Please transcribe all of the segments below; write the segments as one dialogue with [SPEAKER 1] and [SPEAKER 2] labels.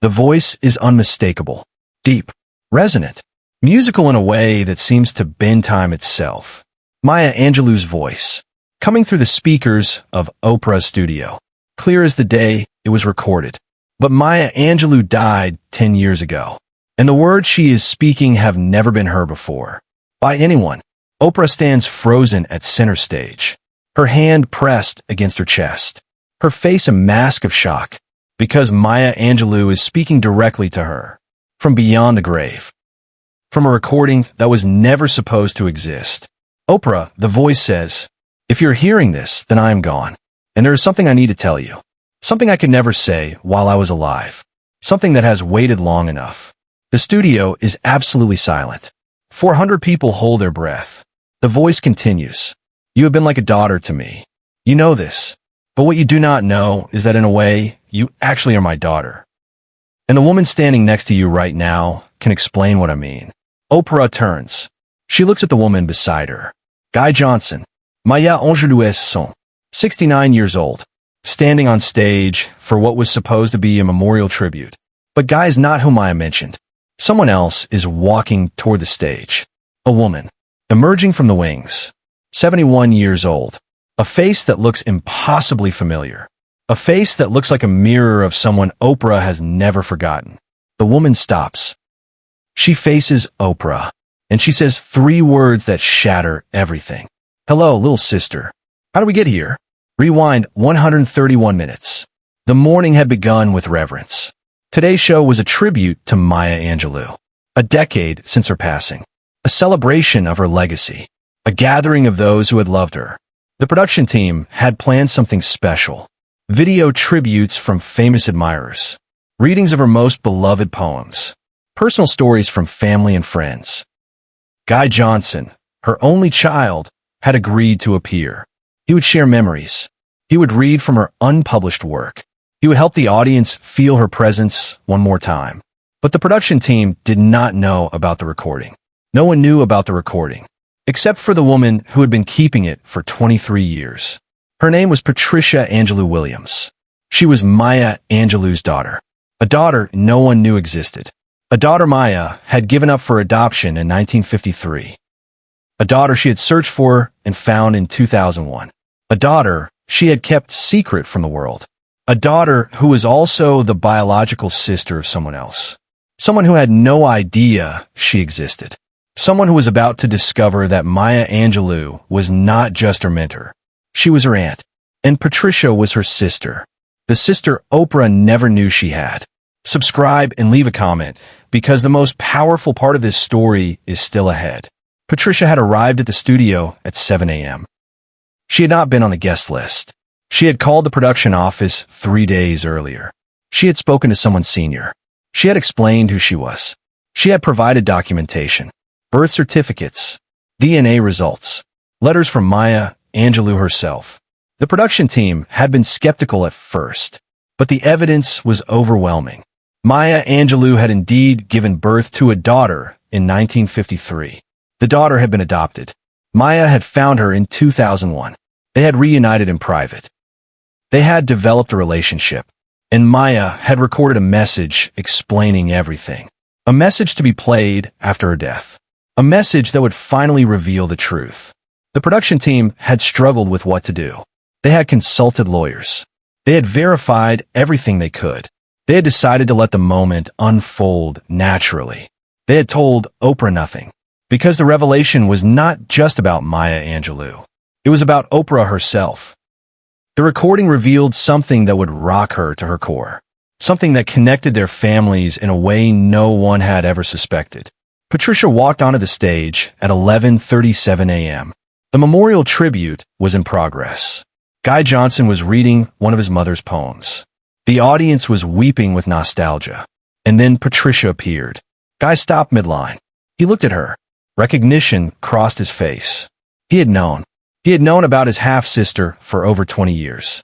[SPEAKER 1] The voice is unmistakable, deep, resonant, musical in a way that seems to bend time itself. Maya Angelou's voice, coming through the speakers of Oprah's studio. Clear as the day it was recorded. But Maya Angelou died 10 years ago, and the words she is speaking have never been heard before by anyone. Oprah stands frozen at center stage, her hand pressed against her chest, her face a mask of shock, because Maya Angelou is speaking directly to her, from beyond the grave, from a recording that was never supposed to exist. Oprah, the voice says, "If you're hearing this, then I am gone, and there is something I need to tell you. Something I could never say while I was alive. Something that has waited long enough." The studio is absolutely silent. 400 people hold their breath. The voice continues. "You have been like a daughter to me. You know this. But what you do not know is that in a way, you actually are my daughter. And the woman standing next to you right now can explain what I mean." Oprah turns. She looks at the woman beside her. Guy Johnson, Maya Angelou, 69 years old, standing on stage for what was supposed to be a memorial tribute. But Guy is not who Maya mentioned. Someone else is walking toward the stage. A woman, emerging from the wings, 71 years old. A face that looks impossibly familiar. A face that looks like a mirror of someone Oprah has never forgotten. The woman stops. She faces Oprah, and she says 3 words that shatter everything. "Hello, little sister. How did we get here?" Rewind 131 minutes. The morning had begun with reverence. Today's show was a tribute to Maya Angelou. A decade since her passing. A celebration of her legacy. A gathering of those who had loved her. The production team had planned something special. Video tributes from famous admirers. Readings of her most beloved poems. Personal stories from family and friends. Guy Johnson, her only child, had agreed to appear. He would share memories. He would read from her unpublished work. He would help the audience feel her presence one more time. But the production team did not know about the recording. No one knew about the recording, except for the woman who had been keeping it for 23 years. Her name was Patricia Angelou Williams. She was Maya Angelou's daughter. A daughter no one knew existed. A daughter Maya had given up for adoption in 1953. A daughter she had searched for and found in 2001. A daughter she had kept secret from the world. A daughter who was also the biological sister of someone else. Someone who had no idea she existed. Someone who was about to discover that Maya Angelou was not just her mentor. She was her aunt. And Patricia was her sister. The sister Oprah never knew she had. Subscribe and leave a comment, because the most powerful part of this story is still ahead. Patricia had arrived at the studio at 7 a.m. She had not been on the guest list. She had called the production office 3 days earlier. She had spoken to someone senior. She had explained who she was. She had provided documentation, birth certificates, DNA results, letters from Maya Angelou herself. The production team had been skeptical at first, but the evidence was overwhelming. Maya Angelou had indeed given birth to a daughter in 1953. The daughter had been adopted. Maya had found her in 2001. They had reunited in private. They had developed a relationship, and Maya had recorded a message explaining everything. A message to be played after her death. A message that would finally reveal the truth. The production team had struggled with what to do. They had consulted lawyers. They had verified everything they could. They had decided to let the moment unfold naturally. They had told Oprah nothing, because the revelation was not just about Maya Angelou. It was about Oprah herself. The recording revealed something that would rock her to her core. Something that connected their families in a way no one had ever suspected. Patricia walked onto the stage at 11:37 a.m. The memorial tribute was in progress. Guy Johnson was reading one of his mother's poems. The audience was weeping with nostalgia. And then Patricia appeared. Guy stopped midline. He looked at her. Recognition crossed his face. He had known. He had known about his half-sister for over 20 years.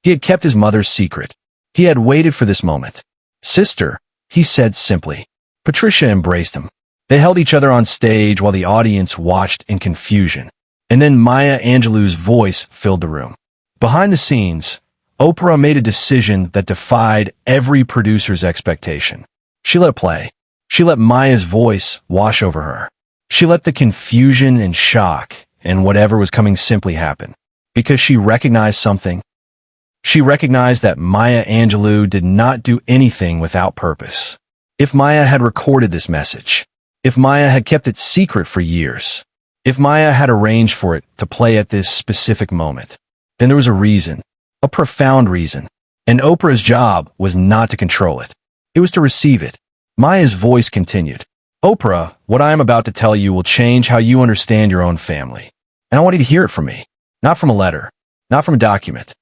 [SPEAKER 1] He had kept his mother's secret. He had waited for this moment. "Sister," he said simply. Patricia embraced him. They held each other on stage while the audience watched in confusion. And then Maya Angelou's voice filled the room. Behind the scenes, Oprah made a decision that defied every producer's expectation. She let it play. She let Maya's voice wash over her. She let the confusion and shock and whatever was coming simply happen. Because she recognized something. She recognized that Maya Angelou did not do anything without purpose. If Maya had recorded this message, if Maya had kept it secret for years, if Maya had arranged for it to play at this specific moment, then there was a reason, a profound reason. And Oprah's job was not to control it. It was to receive it. Maya's voice continued. Oprah, what I am about to tell you will change how you understand your own family. And I want you to hear it from me. Not from a letter. Not from a document.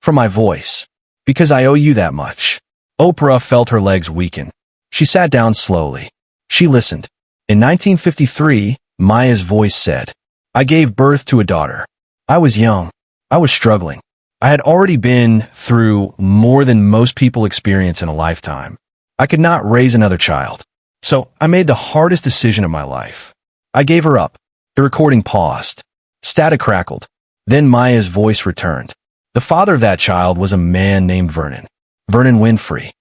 [SPEAKER 1] From my voice. Because I owe you that much. Oprah felt her legs weaken. She sat down slowly. She listened. In 1953, Maya's voice said, I gave birth to a daughter. I was young. I was struggling. I had already been through more than most people experience in a lifetime. I could not raise another child. So I made the hardest decision of my life. I gave her up. The recording paused. Static crackled. Then Maya's voice returned. The father of that child was a man named Vernon. Vernon Winfrey.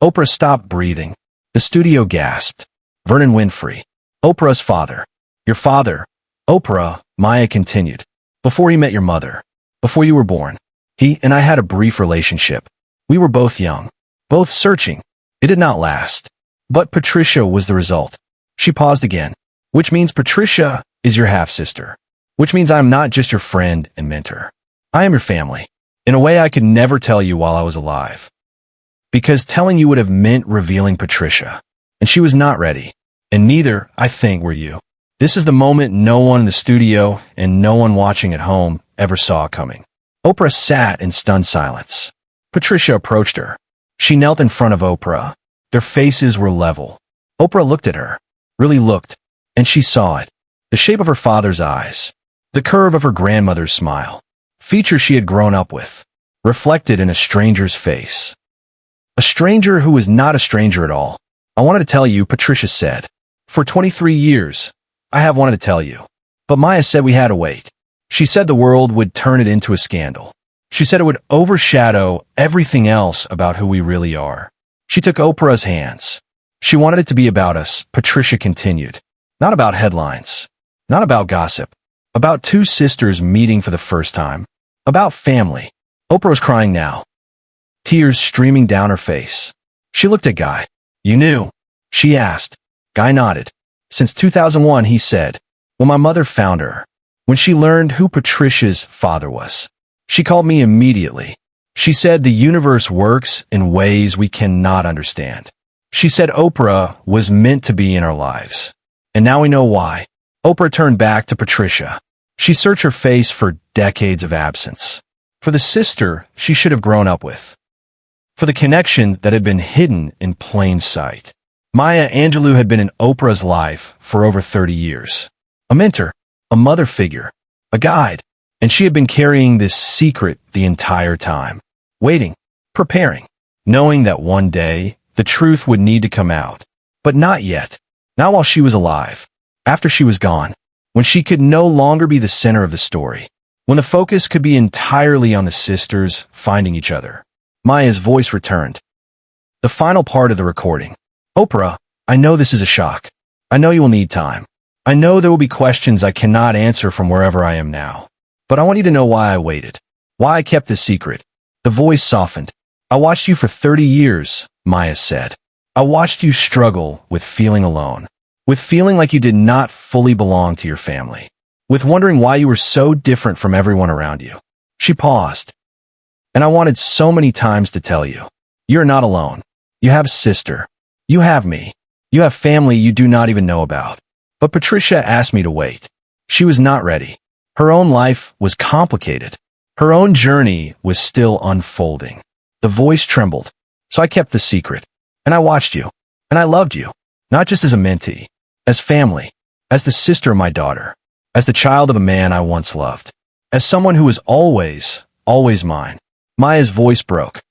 [SPEAKER 1] Oprah stopped breathing. The studio gasped. Vernon Winfrey. Oprah's father. Your father. Oprah, Maya continued. Before he met your mother. Before you were born. He and I had a brief relationship. We were both young. Both searching. It did not last. But Patricia was the result. She paused again. Which means Patricia is your half-sister. Which means I am not just your friend and mentor. I am your family. In a way I could never tell you while I was alive. Because telling you would have meant revealing Patricia. And she was not ready. And neither, I think, were you. This is the moment no one in the studio and no one watching at home ever saw coming. Oprah sat in stunned silence. Patricia approached her. She knelt in front of Oprah. Their faces were level. Oprah looked at her. Really looked. And she saw it. The shape of her father's eyes. The curve of her grandmother's smile. Features she had grown up with. Reflected in a stranger's face. A stranger who was not a stranger at all. I wanted to tell you, Patricia said. For 23 years, I have wanted to tell you. But Maya said we had to wait. She said the world would turn it into a scandal. She said it would overshadow everything else about who we really are. She took Oprah's hands. She wanted it to be about us, Patricia continued. Not about headlines. Not about gossip. About two sisters meeting for the first time. About family. Oprah was crying now. Tears streaming down her face. She looked at Guy. You knew? She asked. Guy nodded. Since 2001, he said. When my mother found her. When she learned who Patricia's father was. She called me immediately. She said the universe works in ways we cannot understand. She said Oprah was meant to be in our lives. And now we know why. Oprah turned back to Patricia. She searched her face for decades of absence. For the sister she should have grown up with. For the connection that had been hidden in plain sight. Maya Angelou had been in Oprah's life for over 30 years. A mentor, a mother figure, a guide. And she had been carrying this secret the entire time. Waiting, preparing, knowing that one day the truth would need to come out. But not yet. Not while she was alive. After she was gone. When she could no longer be the center of the story. When the focus could be entirely on the sisters finding each other. Maya's voice returned. The final part of the recording. Oprah, I know this is a shock. I know you will need time. I know there will be questions I cannot answer from wherever I am now. But I want you to know why I waited. Why I kept this secret. The voice softened. I watched you for 30 years, Maya said. I watched you struggle with feeling alone. With feeling like you did not fully belong to your family. With wondering why you were so different from everyone around you. She paused. And I wanted so many times to tell you. You're not alone. You have a sister. You have me. You have family you do not even know about. But Patricia asked me to wait. She was not ready. Her own life was complicated. Her own journey was still unfolding. The voice trembled. So I kept the secret. And I watched you. And I loved you. Not just as a mentee. As family. As the sister of my daughter. As the child of a man I once loved. As someone who was always mine. Maya's voice broke.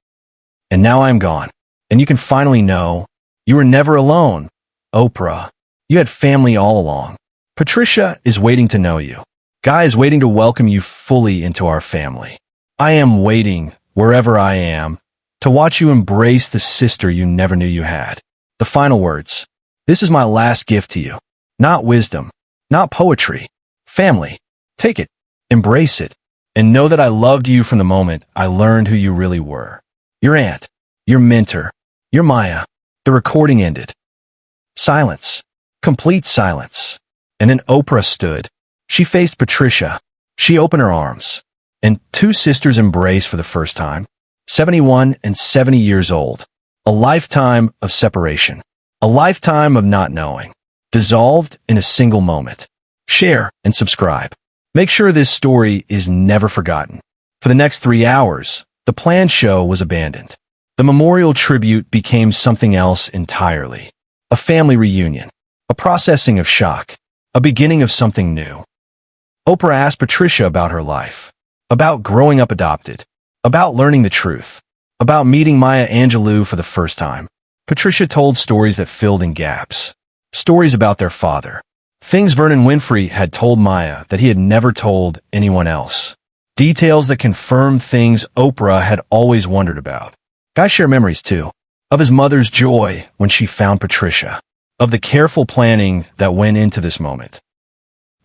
[SPEAKER 1] And now I am gone. And you can finally know. You were never alone. Oprah. You had family all along. Patricia is waiting to know you. Guy is waiting to welcome you fully into our family. I am waiting, wherever I am, to watch you embrace the sister you never knew you had. The final words. This is my last gift to you. Not wisdom, not poetry. Family. Take it, embrace it, and know that I loved you from the moment I learned who you really were. Your aunt, your mentor, your Maya. The recording ended. Silence. Complete silence. And then Oprah stood. She faced Patricia. She opened her arms. And two sisters embraced for the first time. 71 and 70 years old. A lifetime of separation. A lifetime of not knowing. Dissolved in a single moment. Share and subscribe. Make sure this story is never forgotten. For the next 3 hours, the planned show was abandoned. The memorial tribute became something else entirely. A family reunion. A processing of shock. A beginning of something new. Oprah asked Patricia about her life. About growing up adopted. About learning the truth. About meeting Maya Angelou for the first time. Patricia told stories that filled in gaps. Stories about their father. Things Vernon Winfrey had told Maya that he had never told anyone else. Details that confirmed things Oprah had always wondered about. Guys share memories too. Of his mother's joy when she found Patricia. Of the careful planning that went into this moment.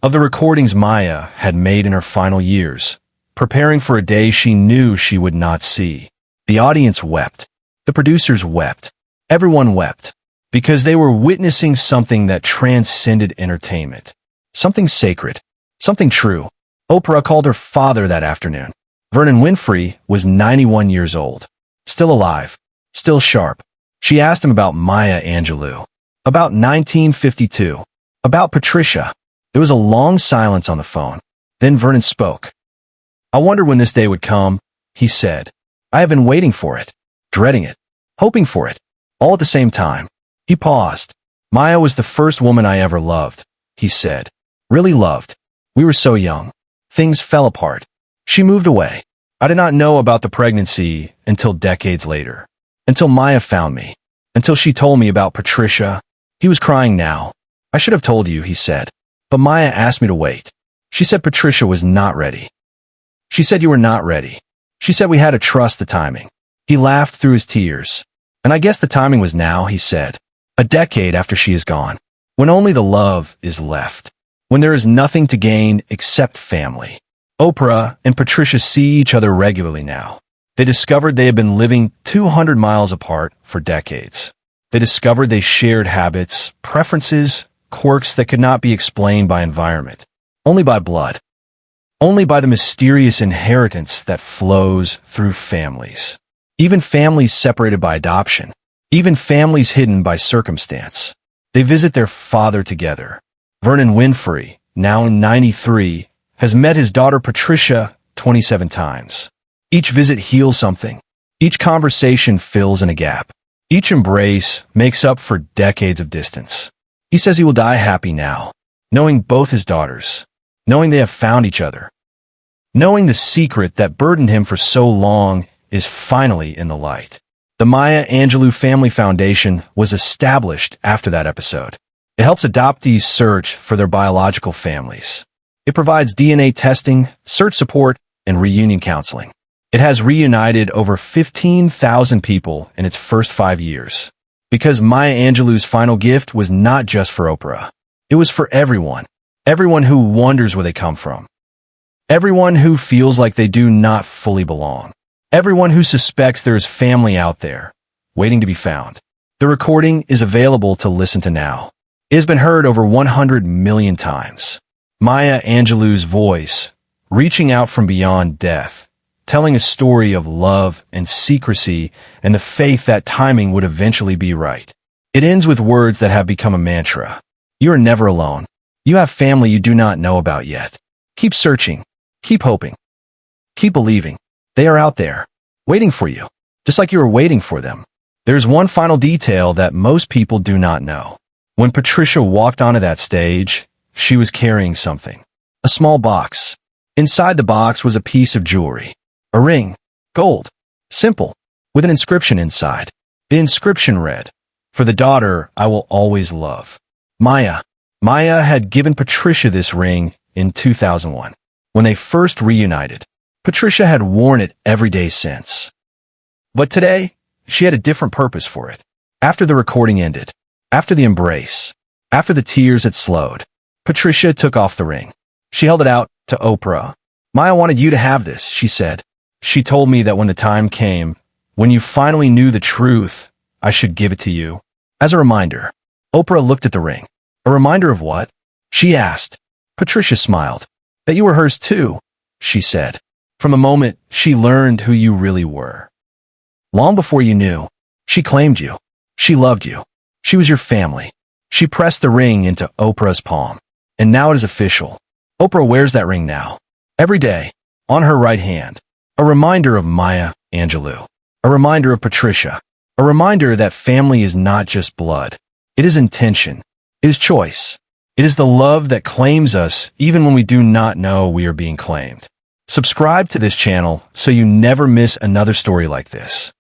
[SPEAKER 1] Of the recordings Maya had made in her final years, preparing for a day she knew she would not see. The audience wept. The producers wept. Everyone wept. Because they were witnessing something that transcended entertainment. Something sacred. Something true. Oprah called her father that afternoon. Vernon Winfrey was 91 years old. Still alive. Still sharp. She asked him about Maya Angelou. About 1952. About Patricia. There was a long silence on the phone. Then Vernon spoke. I wonder when this day would come, he said. I have been waiting for it. Dreading it. Hoping for it. All at the same time. He paused. Maya was the first woman I ever loved, he said. Really loved. We were so young. Things fell apart. She moved away. I did not know about the pregnancy until decades later. Until Maya found me. Until she told me about Patricia. He was crying now. I should have told you, he said. But Maya asked me to wait. She said Patricia was not ready. She said you were not ready. She said we had to trust the timing. He laughed through his tears. And I guess the timing was now, he said. A decade after she is gone. When only the love is left. When there is nothing to gain except family. Oprah and Patricia see each other regularly now. They discovered they had been living 200 miles apart for decades. They discovered they shared habits, preferences, quirks that could not be explained by environment. Only by blood. Only by the mysterious inheritance that flows through families. Even families separated by adoption. Even families hidden by circumstance. They visit their father together. Vernon Winfrey, now 93, has met his daughter Patricia 27 times. Each visit heals something. Each conversation fills in a gap. Each embrace makes up for decades of distance. He says he will die happy now, knowing both his daughters, knowing they have found each other, knowing the secret that burdened him for so long is finally in the light. The Maya Angelou Family Foundation was established after that episode. It helps adoptees search for their biological families. It provides DNA testing, search support, and reunion counseling. It has reunited over 15,000 people in its first 5 years. Because Maya Angelou's final gift was not just for Oprah. It was for everyone. Everyone who wonders where they come from. Everyone who feels like they do not fully belong. Everyone who suspects there is family out there, waiting to be found. The recording is available to listen to now. It has been heard over 100 million times. Maya Angelou's voice, reaching out from beyond death, telling a story of love and secrecy and the faith that timing would eventually be right. It ends with words that have become a mantra. You are never alone. You have family you do not know about yet. Keep searching. Keep hoping. Keep believing. They are out there, waiting for you, just like you were waiting for them. There's one final detail that most people do not know. When Patricia walked onto that stage, she was carrying something. A small box. Inside the box was a piece of jewelry. A ring. Gold. Simple. With an inscription inside. The inscription read, "For the daughter I will always love." Maya. Maya had given Patricia this ring in 2001. When they first reunited. Patricia had worn it every day since. But today, she had a different purpose for it. After the recording ended, after the embrace, after the tears had slowed, Patricia took off the ring. She held it out to Oprah. "Maya wanted you to have this," she said. "She told me that when the time came, when you finally knew the truth, I should give it to you." As a reminder, Oprah looked at the ring. "A reminder of what?" she asked. Patricia smiled. "That you were hers too," she said. "From the moment she learned who you really were. Long before you knew, she claimed you. She loved you. She was your family." She pressed the ring into Oprah's palm. "And now it is official. Oprah wears that ring now. Every day, on her right hand. A reminder of Maya Angelou. A reminder of Patricia. A reminder that family is not just blood. It is intention. It is choice. It is the love that claims us even when we do not know we are being claimed." Subscribe to this channel so you never miss another story like this.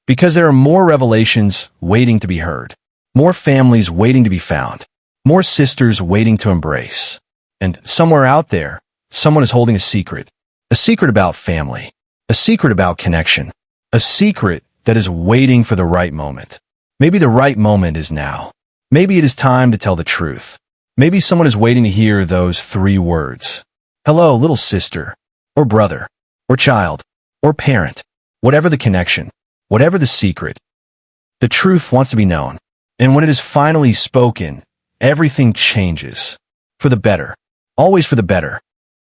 [SPEAKER 1] Because there are more revelations waiting to be heard. More families waiting to be found. More sisters waiting to embrace. And somewhere out there, someone is holding a secret. A secret about family. A secret about connection. A secret that is waiting for the right moment. Maybe the right moment is now. Maybe it is time to tell the truth. Maybe someone is waiting to hear those 3 words. Hello, little sister, or brother, or child, or parent. Whatever the connection, whatever the secret, the truth wants to be known. And when it is finally spoken, everything changes. For the better. Always for the better.